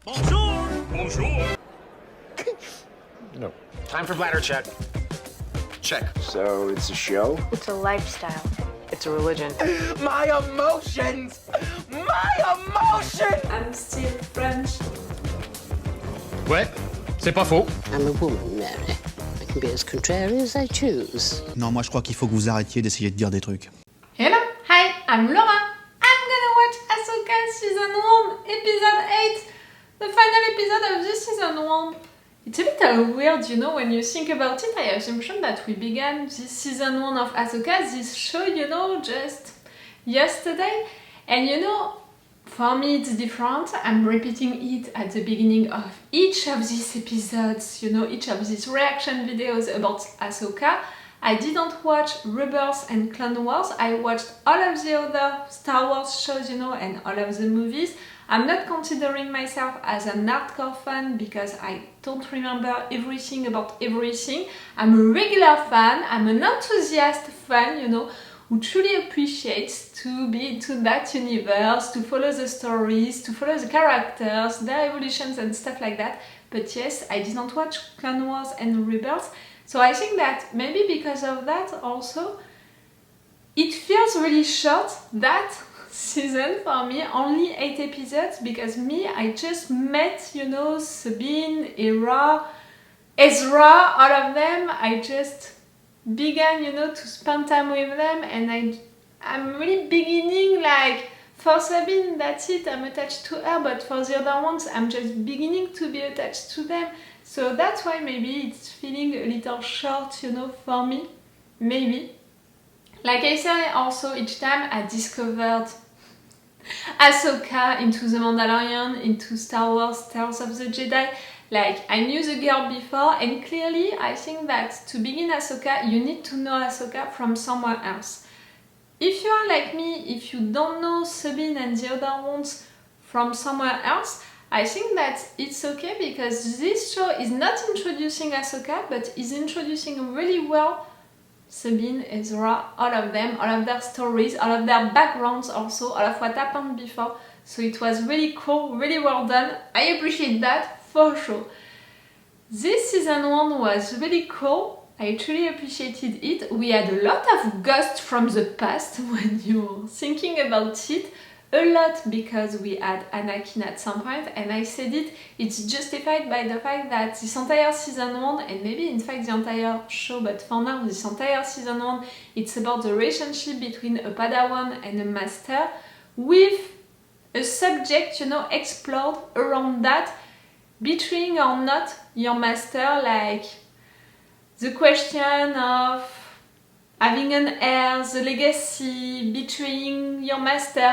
Bonjour! Bonjour! No. Time for bladder check. Check. So it's a show? It's a lifestyle. It's a religion. My emotions! My emotions! I'm still French. Ouais, c'est pas faux. I'm a woman, Mary. I can be as contrary as I choose. Non, moi je crois qu'il faut que vous arrêtiez d'essayer de dire des trucs. Hello, hi, I'm Laura. I'm gonna watch Ahsoka Season 1, Episode 8, the final episode of this Season 1. It's a little weird, you know, when you think about it. I assume that we began this Season 1 of Ahsoka, this show, you know, just yesterday. And you know, for me it's different. I'm repeating it at the beginning of each of these episodes, you know, each of these reaction videos about Ahsoka. I didn't watch Rebels and Clone Wars. I watched all of the other Star Wars shows, you know, and all of the movies. I'm not considering myself as an hardcore fan because I don't remember everything about everything. I'm a regular fan, I'm an enthusiast fan, you know, who truly appreciates to be into that universe, to follow the stories, to follow the characters, their evolutions and stuff like that. But yes, I didn't watch Clone Wars and Rebels. So I think that maybe because of that also, it feels really short, that season for me, only 8 episodes, because me, I just met, you know, Sabine, Ezra, all of them. I just began, you know, to spend time with them, and I'm really beginning, like, for Sabine, that's it, I'm attached to her, but for the other ones, I'm just beginning to be attached to them. So that's why maybe it's feeling a little short, you know, for me. Maybe. Like I said, also each time I discovered Ahsoka into The Mandalorian, into Star Wars, Tales of the Jedi, like I knew the girl before, and clearly I think that to begin Ahsoka, you need to know Ahsoka from somewhere else. If you are like me, if you don't know Sabine and the other ones from somewhere else, I think that it's okay, because this show is not introducing Ahsoka, but is introducing really well Sabine, Ezra, all of them, all of their stories, all of their backgrounds also, all of what happened before. So it was really cool, really well done. I appreciate that for sure. This season 1 was really cool. I truly appreciated it. We had a lot of ghosts from the past when you're thinking about it. A lot, because we had Anakin at some point, and I said it's justified by the fact that this entire season 1, and maybe in fact the entire show, but for now this entire season 1, it's about the relationship between a Padawan and a master, with a subject, you know, explored around that, betraying or not your master, like the question of having an heir, the legacy, betraying your master,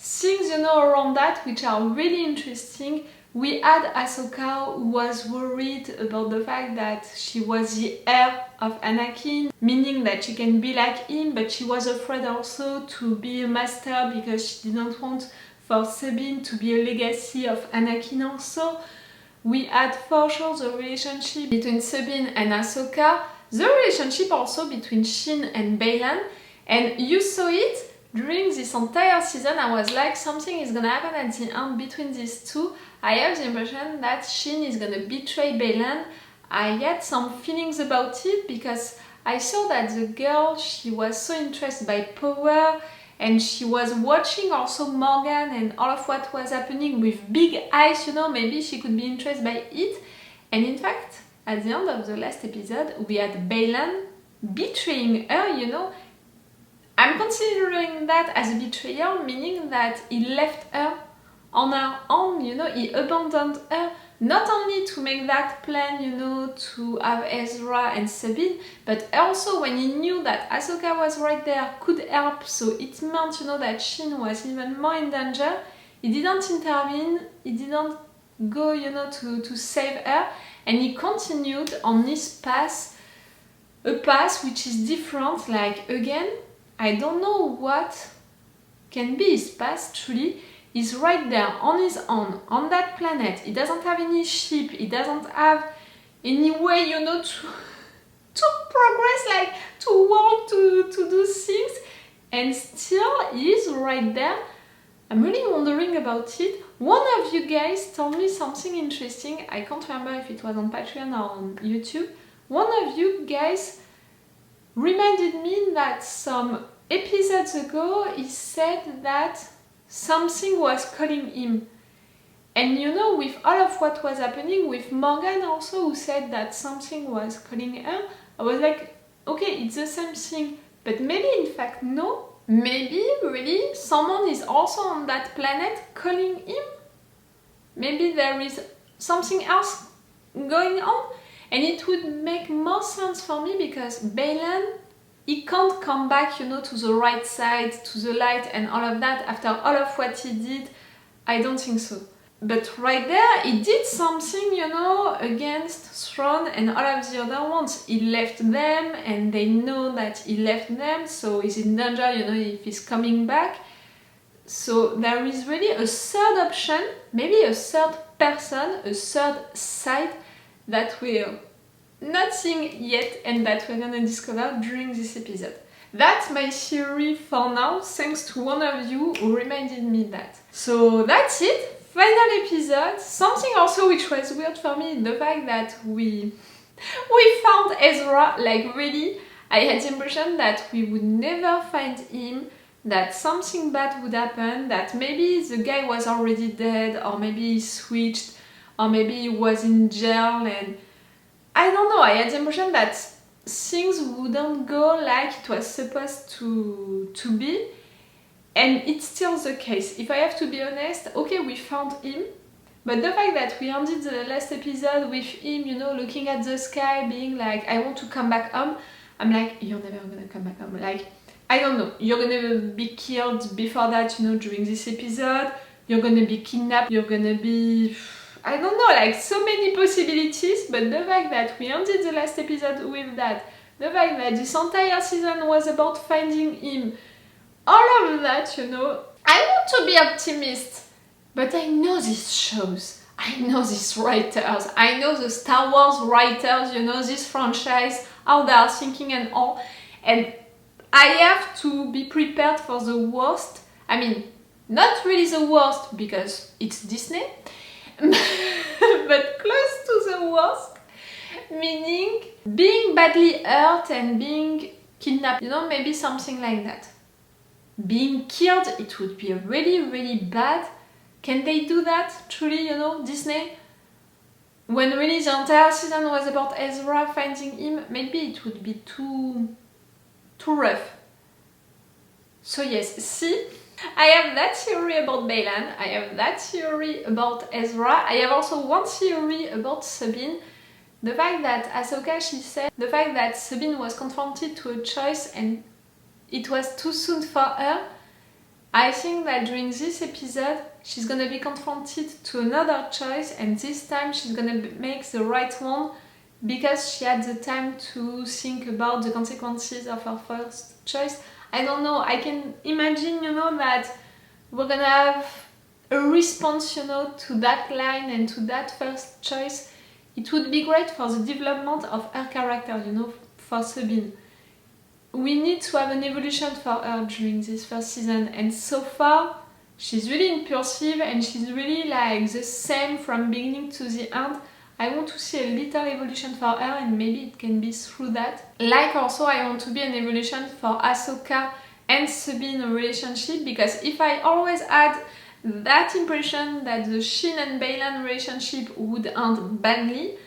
things, you know, around that which are really interesting. We had Ahsoka, who was worried about the fact that she was the heir of Anakin, meaning that she can be like him, but she was afraid also to be a master because she didn't want for Sabine to be a legacy of Anakin also. We had for sure the relationship between Sabine and Ahsoka, the relationship also between Shin and Baylan, and you saw it during this entire season. I was like, something is gonna happen at the end between these two. I have the impression that Shin is gonna betray Baylan. I had some feelings about it because I saw that the girl, she was so interested by power, and she was watching also Morgan and all of what was happening with big eyes, you know, maybe she could be interested by it. And in fact, at the end of the last episode, we had Baylan betraying her, you know. I'm considering that as a betrayal, meaning that he left her on her own, you know, he abandoned her, not only to make that plan, you know, to have Ezra and Sabine, but also when he knew that Ahsoka was right there, could help, so it meant, you know, that Shin was even more in danger. He didn't intervene, he didn't go, you know, to save her, and he continued on his path, a path which is different, like, again, I don't know what can be his past truly. He's right there on his own, on that planet. He doesn't have any ship, he doesn't have any way, you know, to progress, like to walk, to do things, and still he is right there. I'm really wondering about it. One of you guys told me something interesting. I can't remember if it was on Patreon or on YouTube. One of you guys reminded me that some episodes ago he said that something was calling him. And you know, with all of what was happening, with Morgan also who said that something was calling her, I was like, okay, it's the same thing. But maybe in fact no. Maybe really someone is also on that planet calling him. Maybe there is something else going on. And it would make more sense for me because Baylan, he can't come back, you know, to the right side, to the light and all of that after all of what he did. I don't think so. But right there, he did something, you know, against Thrawn and all of the other ones. He left them and they know that he left them, so he's in danger, you know, if he's coming back. So there is really a third option, maybe a third person, a third side that we're not seeing yet and that we're gonna discover during this episode. That's my theory for now, thanks to one of you who reminded me that. So that's it. Final episode. Something also which was weird for me, the fact that we found Ezra, like really, I had the impression that we would never find him, that something bad would happen, that maybe the guy was already dead, or maybe he switched, or maybe he was in jail, and I don't know, I had the impression that things wouldn't go like it was supposed to be. And it's still the case. If I have to be honest, okay, we found him, but the fact that we ended the last episode with him, you know, looking at the sky, being like, I want to come back home, I'm like, you're never gonna come back home. Like, I don't know, you're gonna be killed before that, you know, during this episode, you're gonna be kidnapped, you're gonna be... I don't know, like, so many possibilities, but the fact that we ended the last episode with that, the fact that this entire season was about finding him, all of that, you know, I want to be optimist, but I know these shows, I know these writers, I know the Star Wars writers, you know, this franchise, how they are thinking and all, and I have to be prepared for the worst. I mean, not really the worst because it's Disney, but close to the worst, meaning being badly hurt and being kidnapped, you know, maybe something like that. Being killed, it would be really, really bad. Can they do that? Truly, you know, Disney? When really the entire season was about Ezra finding him, maybe it would be too rough. So yes, see, I have that theory about Baylan, I have that theory about Ezra, I have also one theory about Sabine. The fact that Ahsoka, she said, the fact that Sabine was confronted to a choice and it was too soon for her. I think that during this episode, she's gonna be confronted to another choice and this time she's gonna make the right one because she had the time to think about the consequences of her first choice. I don't know, I can imagine, you know, that we're gonna have a response, you know, to that line and to that first choice. It would be great for the development of her character, you know, for Sabine. We need to have an evolution for her during this first season, and so far she's really impulsive and she's really like the same from beginning to the end. I want to see a little evolution for her and maybe it can be through that. Like also I want to be an evolution for Ahsoka and Sabine relationship, because if I always had that impression that the Shin and Baylan relationship would end badly,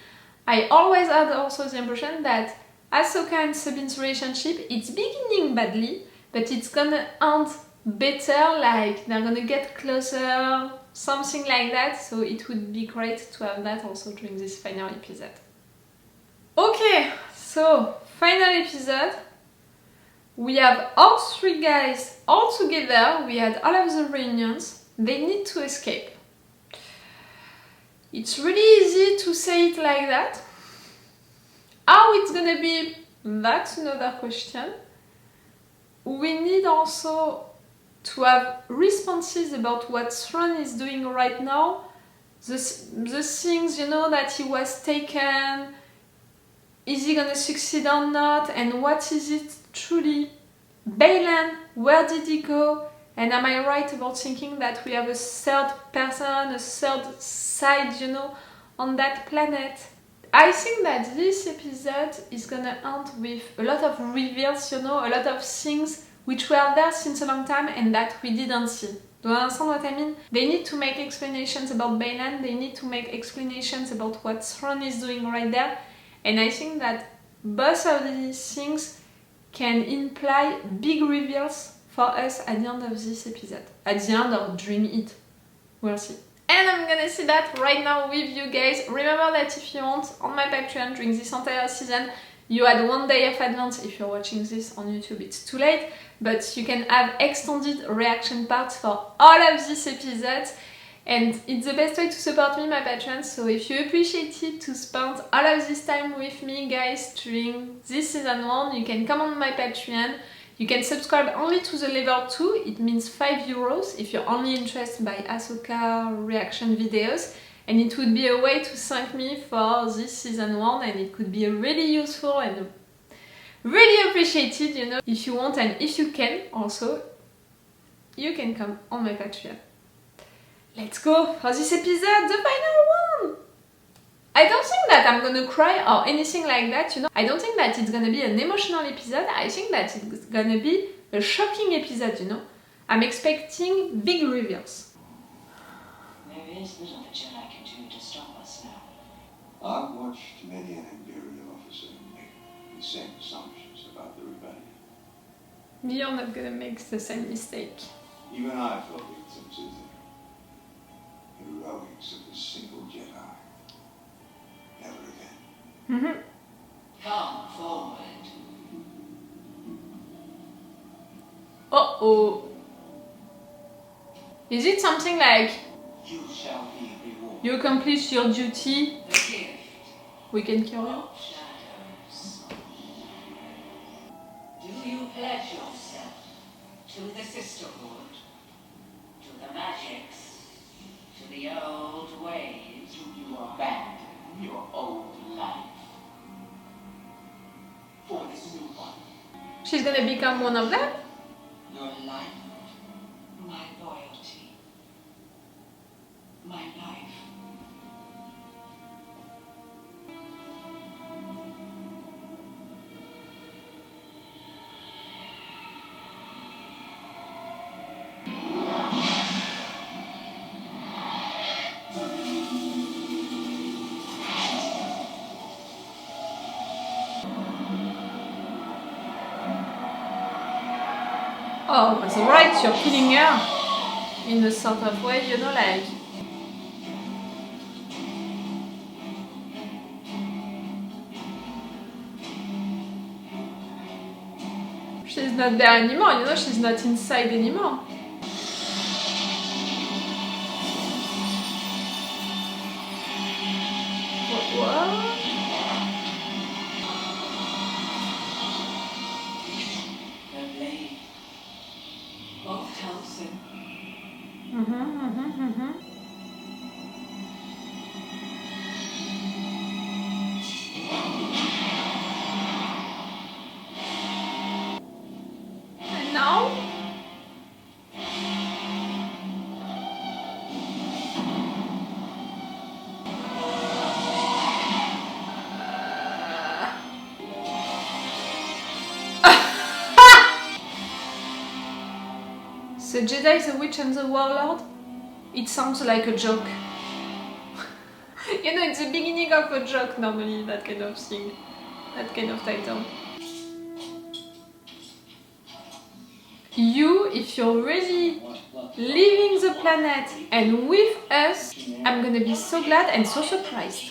I always had also the impression that Ahsoka and Sabine's relationship, it's beginning badly, but it's gonna end better, like they're gonna get closer, something like that, so it would be great to have that also during this final episode. Okay, so final episode. We have all three guys all together, we had all of the reunions, they need to escape. It's really easy to say it like that. How it's gonna be, that's another question. We need also to have responses about what Thrawn is doing right now. The things, you know, that he was taken, is he gonna succeed or not, and what is it truly? Baylan, where did he go? And am I right about thinking that we have a third person, a third side, you know, on that planet? I think that this episode is gonna end with a lot of reveals, you know, a lot of things which were there since a long time and that we didn't see. Do you understand what I mean? They need to make explanations about Baylan, they need to make explanations about what Thrawn is doing right there, and I think that both of these things can imply big reveals for us at the end of this episode. At the end or during it. We'll see. And I'm gonna see that right now with you guys. Remember that if you want, on my Patreon during this entire season, you had 1 day of advance. If you're watching this on YouTube, it's too late. But you can have extended reaction parts for all of these episodes. And it's the best way to support me, my Patreon. So if you appreciate it to spend all of this time with me, guys, during this season 1, you can come on my Patreon. You can subscribe only to the level 2, it means €5 if you're only interested by Ahsoka reaction videos, and it would be a way to thank me for this season 1, and it could be really useful and really appreciated, you know, if you want and if you can also, you can come on my Patreon. Let's go for this episode, the final one! I don't think that I'm gonna cry or anything like that, you know. I don't think that it's gonna be an emotional episode. I think that it's gonna be a shocking episode, you know. I'm expecting big reveals. There is little the Jedi can do to stop us now. I've watched many an Imperial officer make the same assumptions about the rebellion. You're not gonna make the same mistake. Even I fell victim to the heroics of a single Jedi. Never again. Come forward. Uh-oh. Is it something like You shall be rewarded. you accomplish your duty, The gift we can kill you? of shadows. Do you pledge yourself to the sisterhood, to the magics, to the old ways? Do you abandon your old life for this new one? She's gonna become one of them? Your life, my loyalty, my life. Oh, that's right, you're killing her. In a sort of way, you know, like... She's not there anymore, you know, she's not inside anymore. What? The blade of Telson. And now? The Jedi, the Witch and the Warlord? It sounds like a joke. You know, it's the beginning of a joke normally, that kind of thing. That kind of title. You, if you're really leaving the planet and with us, I'm gonna be so glad and so surprised.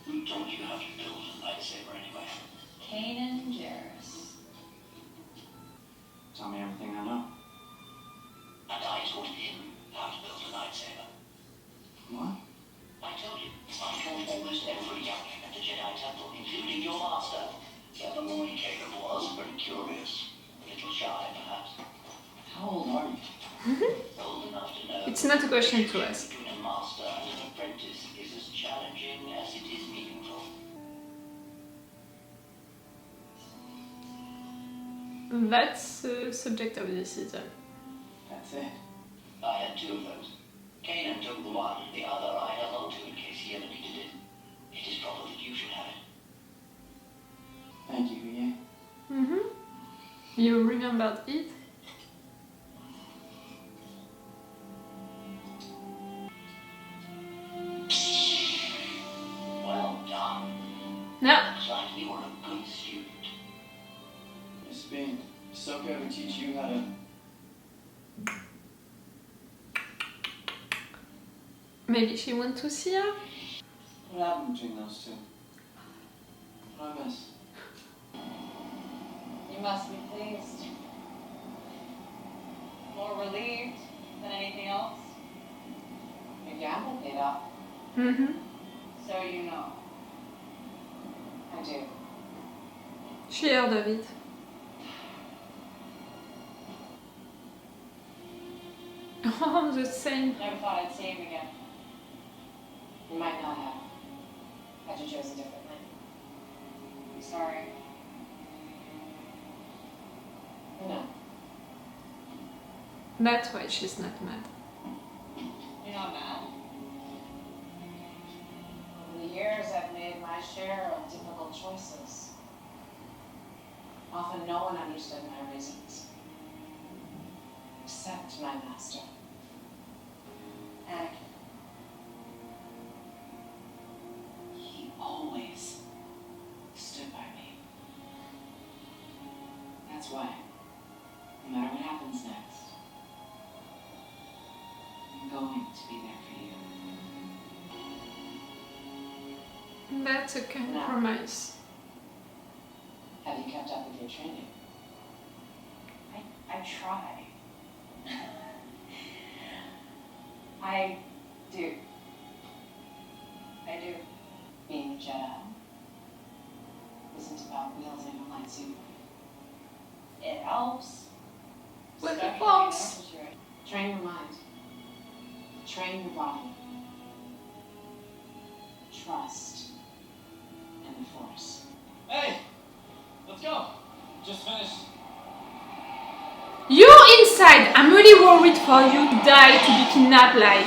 Who told you how to build a lightsaber anyway? Kanan Jarrus. Tell me everything I know. And I taught him how to build a lightsaber. What? I told you, I taught almost every youngling at the Jedi Temple, including your master. The more Caleb was very curious. A little shy, perhaps. How old are you? Old enough to know. It's not a question to ask. Between a master and an apprentice is as challenging as it is meaningful. That's the subject of this season. That's That's it. I had two of those. Kanan took the one, the other I held on to in case he ever needed it. It is proper that you should have it. Thank you, Ye. Mm-hmm. You remembered it? Well done. No. Looks like you were a good student. Miss Sabine, Ahsoka ever teach you how to... Maybe she wants to see her? What happened between those two? What I miss? You must be pleased. More relieved than anything else. Your gamble paid off. Mm-hmm. So you know. I do. She heard of it. Oh, the same. Never thought I'd see him again. You might not have. Had you chosen differently. I'm sorry. No. That's why she's not mad. You're not mad? Over the years, I've made my share of difficult choices. Often no one understood my reasons. Except my master. Anakin. He always stood by me. That's why, no matter what happens next, I'm going to be there for you. That's a compromise. Have you kept up with your training? I try. I do. I do. Being a Jedi isn't about wielding a lightsaber. It helps. But it Especially helps. in infantry. Train your mind. Train your body. Trust in the Force. Hey! Let's go! Just finished. You're inside! I'm really worried for you to die, to be kidnapped like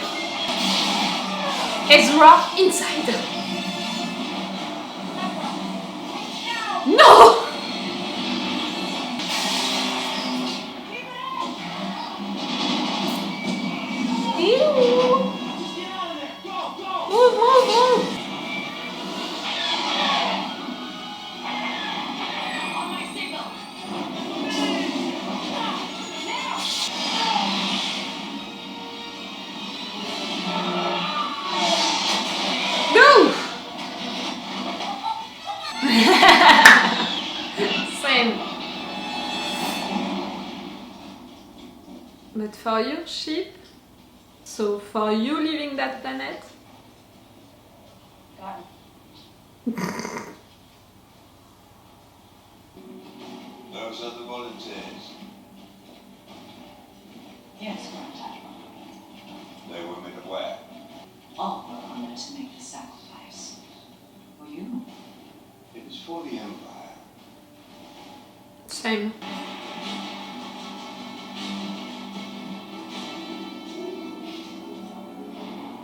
Ezra inside. No! Ew. Move, move, move! Go! Same. But for your ship, so for you leaving that planet, Got Those are the volunteers. Yes, Grandpa. They were men of where? All were honored to make the sacrifice. For you. It was for the Empire. same.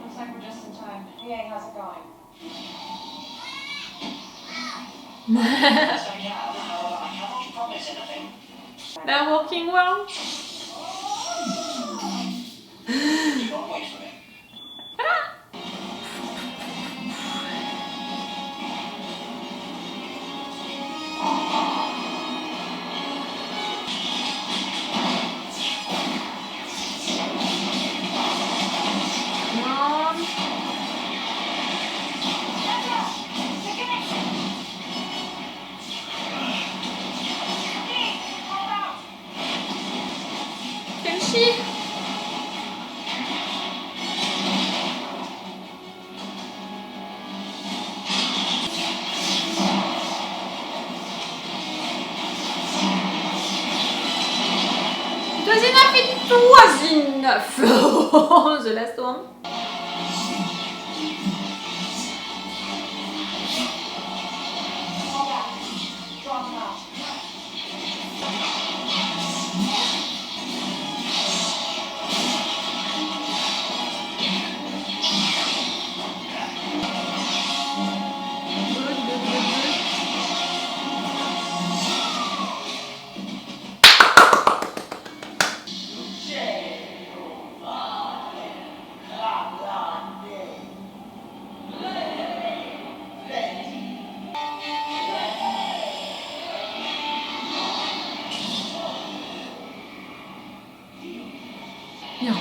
Looks like we're just in time. Hey, how's it going? Yes, I have. However, I cannot promise anything. They're working well. Do not wait for me. Come on. Can she? It was enough, it was enough. The last one. Fall back. Draw them out.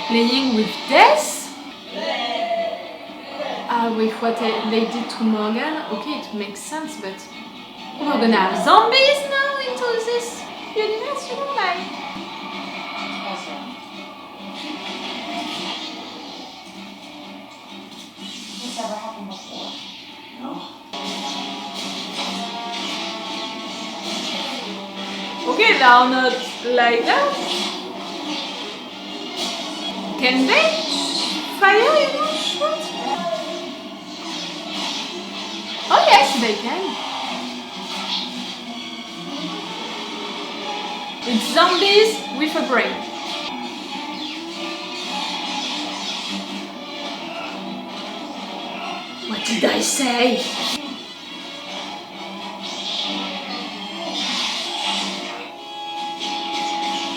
playing with death? With what they did to Morgan, okay, it makes sense, but we're gonna have zombies now into this universe, you know, like... Ezra. This ever happened before? No? Okay, they are not like that. Can they fire, you know, shoot? Oh yes, they can. It's zombies with a brain. What did I say?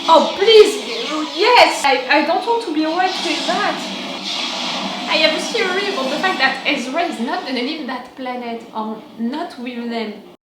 Oh please, yes! I don't want to be right with that. I have a theory about the fact that Ezra is not gonna leave that planet, or not with them.